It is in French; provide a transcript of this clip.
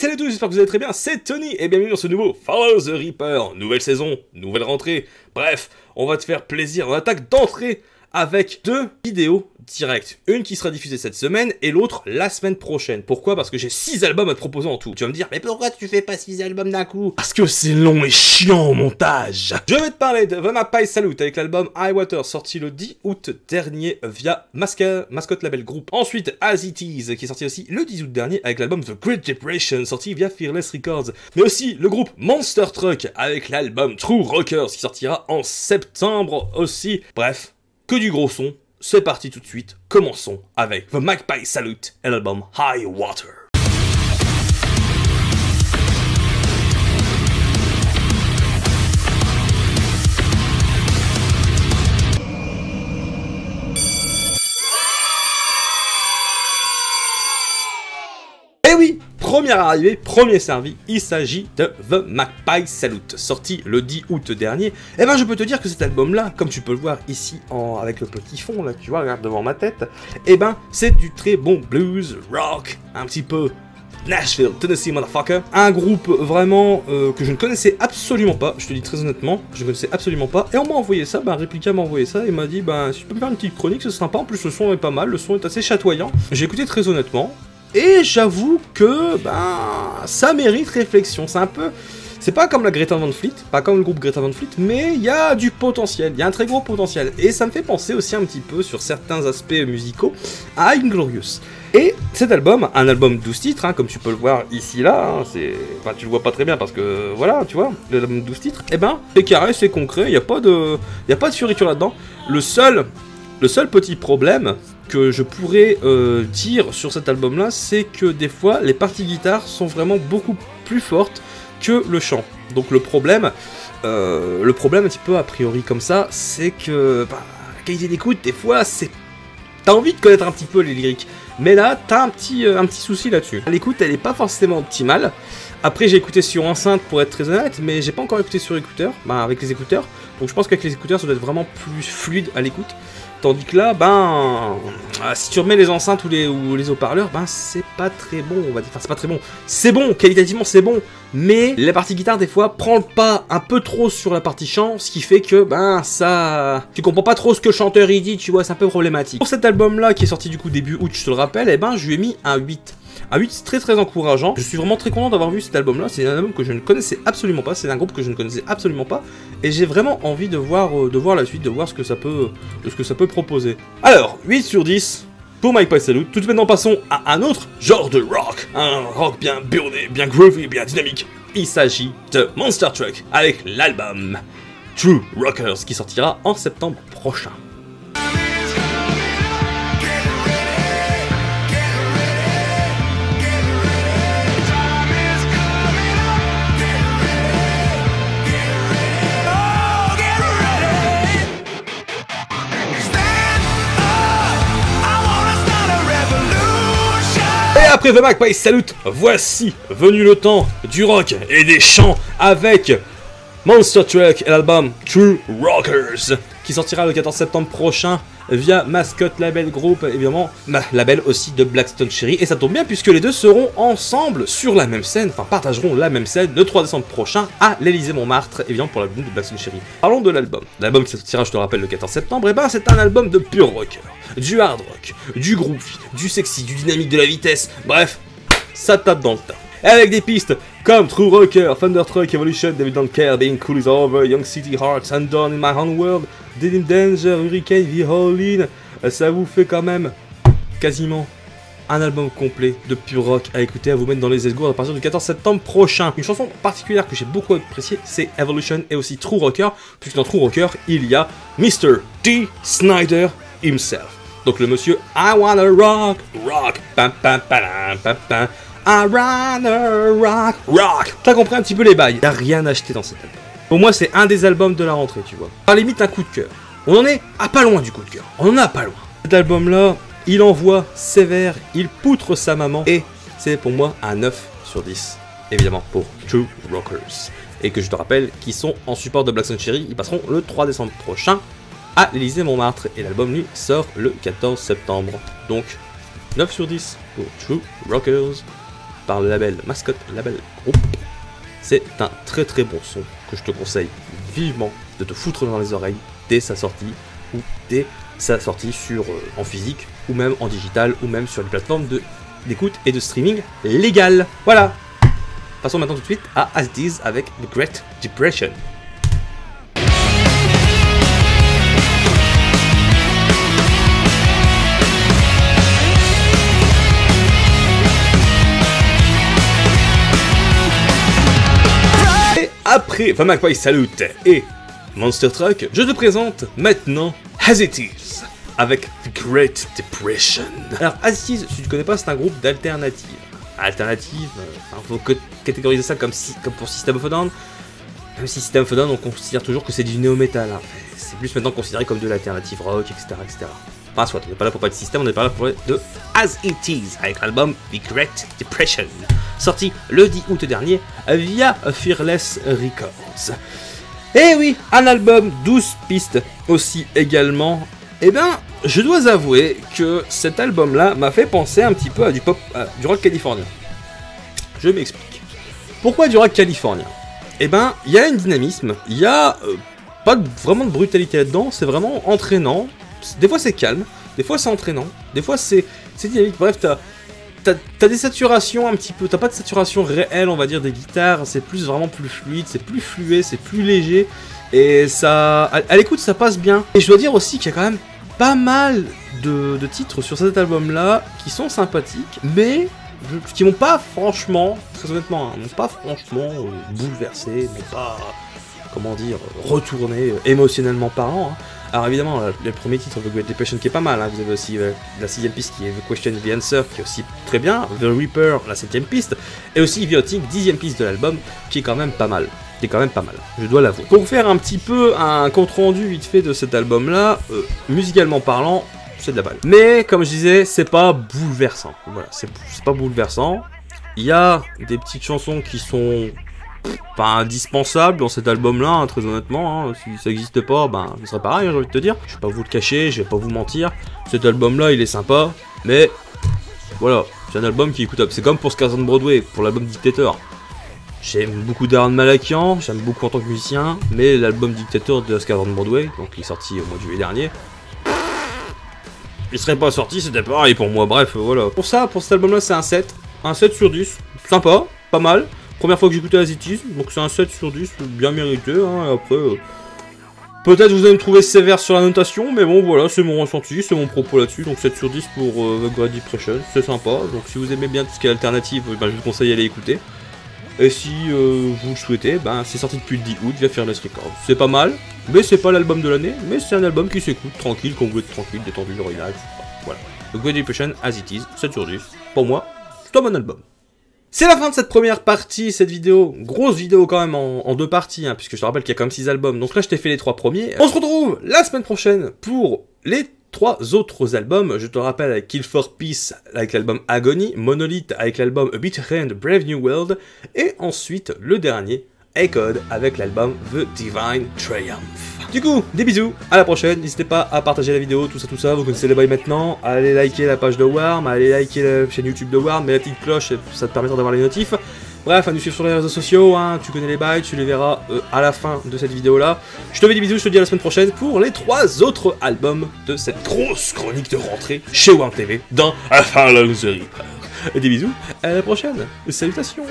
Salut à tous, j'espère que vous allez très bien, c'est Tony et bienvenue dans ce nouveau Follow the Reaper. Nouvelle saison, nouvelle rentrée, bref, on va te faire plaisir, on attaque d'entrée avec deux vidéos directes. Une qui sera diffusée cette semaine et l'autre la semaine prochaine. Pourquoi? Parce que j'ai 6 albums à te proposer en tout. Tu vas me dire, mais pourquoi tu fais pas 6 albums d'un coup? Parce que c'est long et chiant au montage. Je vais te parler de The Magpie Salute avec l'album Highwater sorti le 10 août dernier via Mascot Label Group. Ensuite, As It Is qui est sorti aussi le 10 août dernier avec l'album The Great Depression sorti via Fearless Records. Mais aussi le groupe Monster Truck avec l'album True Rockers qui sortira en septembre aussi. Bref, que du gros son. C'est parti tout de suite, commençons avec The Magpie Salute et l'album Highwater. Et oui, première arrivée, premier servi, il s'agit de The Magpie Salute, sorti le 10 août dernier. Et ben je peux te dire que cet album-là, comme tu peux le voir ici avec le petit fond, là, tu vois, regarde devant ma tête, et ben c'est du très bon blues, rock, un petit peu Nashville, Tennessee, motherfucker. Un groupe vraiment que je ne connaissais absolument pas, je te dis très honnêtement, je ne connaissais absolument pas. Et on m'a envoyé ça, Replica m'a envoyé ça et m'a dit, si tu peux me faire une petite chronique, c'est sympa, en plus le son est pas mal, le son est assez chatoyant. J'ai écouté très honnêtement. Et j'avoue que, ça mérite réflexion. C'est un peu... C'est pas comme la Greta Van Fleet, pas comme le groupe Greta Van Fleet, mais il y a du potentiel, il y a un très gros potentiel. Et ça me fait penser aussi un petit peu, sur certains aspects musicaux, à Inglorious. Et cet album, un album de 12 titres, comme tu peux le voir ici, là, c'est... Enfin, tu le vois pas très bien parce que, voilà, tu vois, l'album de 12 titres, c'est carré, c'est concret, il n'y a pas de fioriture là-dedans. Le seul petit problème que je pourrais dire sur cet album-là, c'est que des fois, les parties guitare sont vraiment beaucoup plus fortes que le chant. Donc le problème un petit peu a priori comme ça, c'est que la qualité d'écoute, des fois, c'est... T'as envie de connaître un petit peu les lyriques, mais là, t'as un petit souci là-dessus. L'écoute, elle est pas forcément optimale. Après, j'ai écouté sur enceinte pour être très honnête, mais j'ai pas encore écouté sur écouteurs, avec les écouteurs. Donc je pense qu'avec les écouteurs, ça doit être vraiment plus fluide à l'écoute. Tandis que là, si tu remets les enceintes ou les haut-parleurs, c'est pas très bon, on va dire. Enfin, c'est pas très bon. C'est bon, qualitativement, c'est bon. Mais la partie guitare, des fois, prend le pas un peu trop sur la partie chant, ce qui fait que, ça... Tu comprends pas trop ce que le chanteur il dit, tu vois, c'est un peu problématique. Pour cet album-là, qui est sorti du coup début août, je te le rappelle, je lui ai mis un 8. Un 8, c'est très très encourageant. Je suis vraiment très content d'avoir vu cet album-là. C'est un album que je ne connaissais absolument pas. C'est un groupe que je ne connaissais absolument pas. Et j'ai vraiment envie de voir la suite, de voir ce que ça peut proposer. Alors, 8 sur 10 pour Magpie Salute. Tout de suite maintenant, passons à un autre genre de rock. Un rock bien burné, bien groovy, bien dynamique. Il s'agit de Monster Truck avec l'album True Rockers qui sortira en septembre prochain. Après The Magpie Salute, voici venu le temps du rock et des chants avec Monster Truck et l'album True Rockers qui sortira le 14 septembre prochain via Mascot Label Group, évidemment, label aussi de Blackstone Cherry. Et ça tombe bien puisque les deux seront ensemble sur la même scène, partageront la même scène le 3 décembre prochain à l'Élysée-Montmartre, évidemment pour l'album de Blackstone Cherry. Parlons de l'album. L'album qui sortira, je te le rappelle, le 14 septembre, c'est un album de pur rocker, du hard rock, du groovy, du sexy, du dynamique, de la vitesse, bref, ça tape dans le tas. Avec des pistes comme True Rocker, Thunder Truck, Evolution, David Don't Care, Being Cool Is Over, Young City Hearts, Undone in My Own World, Dead in Danger, Hurricane, The Hole In, ça vous fait quand même quasiment un album complet de pur rock à écouter, à vous mettre dans les esgourdes à partir du 14 septembre prochain. Une chanson particulière que j'ai beaucoup appréciée, c'est Evolution et aussi True Rocker, puisque dans True Rocker, il y a Mr. D. Snyder himself. Donc le monsieur I wanna rock, rock, pam pam pam pam pam. I wanna rock, rock. T'as compris un petit peu les bails. Y'a rien acheté dans cet album. Pour moi, c'est un des albums de la rentrée, tu vois. Par limite, un coup de cœur. On en est à pas loin du coup de cœur. On en est à pas loin. Cet album-là, il envoie sévère, il poutre sa maman. Et c'est pour moi un 9 sur 10. Évidemment, pour True Rockers. Et que je te rappelle, qu'ils sont en support de Blackstone Cherry. Ils passeront le 3 décembre prochain à l'Élysée-Montmartre. Et l'album, lui, sort le 14 septembre. Donc, 9 sur 10 pour True Rockers. par le label Mascot Label Group. C'est un très très bon son que je te conseille vivement de te foutre dans les oreilles dès sa sortie ou dès sa sortie en physique ou même en digital ou même sur les plateformes d'écoute et de streaming légales. Voilà. Passons maintenant tout de suite à As It Is avec The Great Depression. Et après The Magpie Salute et Monster Truck, je te présente maintenant As It Is avec The Great Depression. Alors As It Is, si tu ne connais pas, c'est un groupe d'alternative. Alternative, faut catégoriser ça comme pour System of a Down. Même si System of a Down, on considère toujours que c'est du néo-metal. Hein. C'est plus maintenant considéré comme de l'alternative rock, etc., etc. Enfin, soit, on n'est pas là pour parler de système, on est pas là pour parler de As It Is, avec l'album The Great Depression, sorti le 10 août dernier via Fearless Records. Et oui, un album 12 pistes aussi également. Eh bien, je dois avouer que cet album-là m'a fait penser un petit peu à du rock californien. Je m'explique. Pourquoi du rock californien? Eh ben, il y a un dynamisme, il y a pas vraiment de brutalité là-dedans, c'est vraiment entraînant. Des fois c'est calme, des fois c'est entraînant, des fois c'est dynamique. Bref, t'as des saturations un petit peu, t'as pas de saturation réelle, on va dire, des guitares, c'est plus vraiment plus fluide, c'est plus fluet, c'est plus léger. Et ça, à l'écoute, ça passe bien. Et je dois dire aussi qu'il y a quand même pas mal de titres sur cet album-là qui sont sympathiques, mais qui m'ont pas franchement, très honnêtement, m'ont pas franchement bouleversé, m'ont pas, comment dire, retourné émotionnellement parlant. Hein. Alors évidemment, le premier titre de The Great Depression qui est pas mal, hein. Vous avez aussi la 6ème piste qui est The Question The Answer qui est aussi très bien, The Reaper, la 7ème piste, et aussi Viotic, 10ème piste de l'album, qui est quand même pas mal. Je dois l'avouer. Pour faire un petit peu un compte-rendu vite fait de cet album-là, musicalement parlant, c'est de la balle. Mais, comme je disais, c'est pas bouleversant. Voilà, c'est pas bouleversant. Il y a des petites chansons qui sont pas indispensables dans cet album-là, hein, très honnêtement. Hein. Si ça n'existe pas, ben, ce serait pareil, hein, j'ai envie de te dire. Je vais pas vous le cacher, je vais pas vous mentir. Cet album-là, il est sympa, mais voilà, c'est un album qui est écoutable. C'est comme pour Scars on Broadway, pour l'album Dictator. J'aime beaucoup Darren Malakian, j'aime beaucoup en tant que musicien, mais l'album Dictator de Scars on Broadway, donc qui est sorti au mois de juillet dernier, il serait pas sorti, c'était pareil pour moi, bref, voilà. Pour cet album-là, c'est un 7 sur 10, sympa, pas mal. Première fois que j'écoutais As It Is, donc c'est un 7 sur 10, bien mérité, hein, après... peut-être vous allez me trouver sévère sur la notation, mais bon, voilà, c'est mon ressenti, c'est mon propos là-dessus, donc 7 sur 10 pour The Great Depression, c'est sympa, donc si vous aimez bien tout ce qui est alternative, ben, je vous conseille d'aller écouter. Et si vous le souhaitez, ben, c'est sorti depuis le 10 août via Fearless Records. C'est pas mal, mais c'est pas l'album de l'année, mais c'est un album qui s'écoute tranquille, qu'on veut être tranquille, détendu, relax, voilà. The Great Depression, As It Is, 7 sur 10, pour moi, c'est un bon album. C'est la fin de cette première partie, cette vidéo, grosse vidéo quand même en deux parties, hein, puisque je te rappelle qu'il y a quand même 6 albums, donc là je t'ai fait les 3 premiers. On se retrouve la semaine prochaine pour les 3 autres albums. Je te rappelle avec Kill for Peace avec l'album Agony, Monolith avec l'album A Bitter End Brave New World, et ensuite le dernier, A-Code avec l'album The Divine Triumph. Du coup, des bisous, à la prochaine, n'hésitez pas à partager la vidéo, tout ça, vous connaissez les bails maintenant, allez liker la page de Warm, allez liker la chaîne YouTube de Warm, mets la petite cloche, ça te permettra d'avoir les notifs. Bref, à nous suivre sur les réseaux sociaux, hein, tu connais les bails, tu les verras à la fin de cette vidéo-là. Je te fais des bisous, je te dis à la semaine prochaine pour les 3 autres albums de cette grosse chronique de rentrée chez Warm TV dans A Fallen the Reaper. Des bisous, à la prochaine, salutations.